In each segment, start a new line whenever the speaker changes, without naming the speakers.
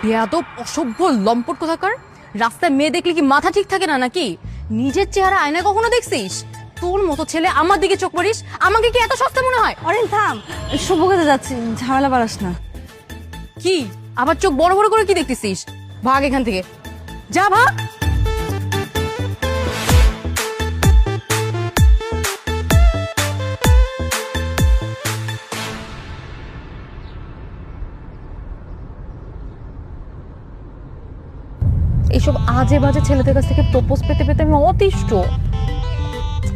বেয়াদব অসভ্য লম্পট কোথাকার। রাস্তায় মেয়ে দেখলে কি মাথা ঠিক থাকে না নাকি? নিজের চেহারা আয়নায় কখনো দেখছিস? তোর মতো ছেলে আমার দিকে চোখ মারিস, আমাকে কি এত সস্তা মনে হয়?
অরিন থাম, শুভ কাজে যাচ্ছি, ঝামেলা বাড়াস না।
কি আবার চোখ বড় বড় করে কি দেখতেছিস? ভাগ এখান থেকে, যা ভাগ। এইসব আজে বাজে ছেলেদের কাছ থেকে প্রপোজ পেতে পেতে আমি অতিষ্ঠ।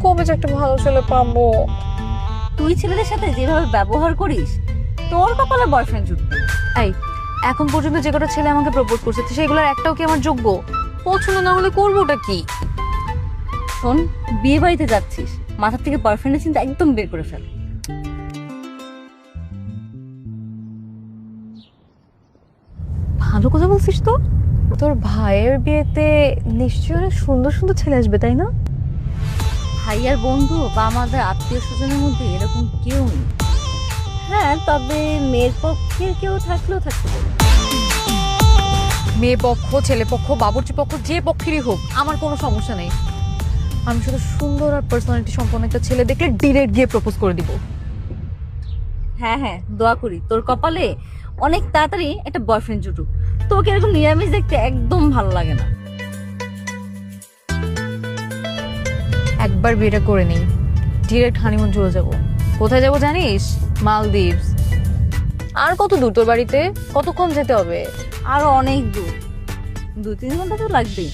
কবে যে একটা ভালো ছেলে পাবো?
তুই ছেলেদের সাথে যেভাবে ব্যবহার করিস, তোর কপালে বয়ফ্রেন্ড জুটবে।
এই এখন পর্যন্ত যে কটা ছেলে আমাকে প্রপোজ করছে সেগুলোর একটাও কি আমার যোগ্য? পছন্দ না হলে করবোটা কি?
শোন, বিয়ে বাড়িতে যাচ্ছিস, মাথার থেকে বয়ফ্রেন্ডের চিন্তা একদম বের করে ফেল।
ভালো কথা বলছিস তো। তোর ভাইয়ের বিয়েতে নিশ্চয়ই অনেক সুন্দর সুন্দর ছেলে আসবে, তাই না?
ভাই আর বন্ধু বা আমাদের আত্মীয় স্বজনের মধ্যে এরকম কেউ নেই। হ্যাঁ, তবে মেয়ের পক্ষের কেউ থাকলেও থাকতে পারে।
মেয়ে পক্ষ, ছেলে পক্ষ, বাবুর্চি পক্ষ, যে পক্ষেরই হোক আমার কোনো সমস্যা নেই। আমি শুধু সুন্দর আর পার্সোনালিটি সম্পন্ন একটা ছেলে দেখলে ডিরেক্ট গিয়ে প্রপোজ করে দিব।
হ্যাঁ হ্যাঁ, দোয়া করি তোর কপালে অনেক তাড়াতাড়ি একটা বয়ফ্রেন্ড জুটুক। তোকে এরকম নিরামিষ দেখতে একদম ভালো লাগে না।
একবার বিয়েটা করে নিই, ডিরেক্ট হানিমুন চলে যাব। কোথায় যাব জানিস? মালদ্বীপস। আর কত দূর তোর বাড়িতে? কতক্ষণ যেতে হবে?
আরো অনেক দূর, 2-3 ঘন্টা তো লাগবেই।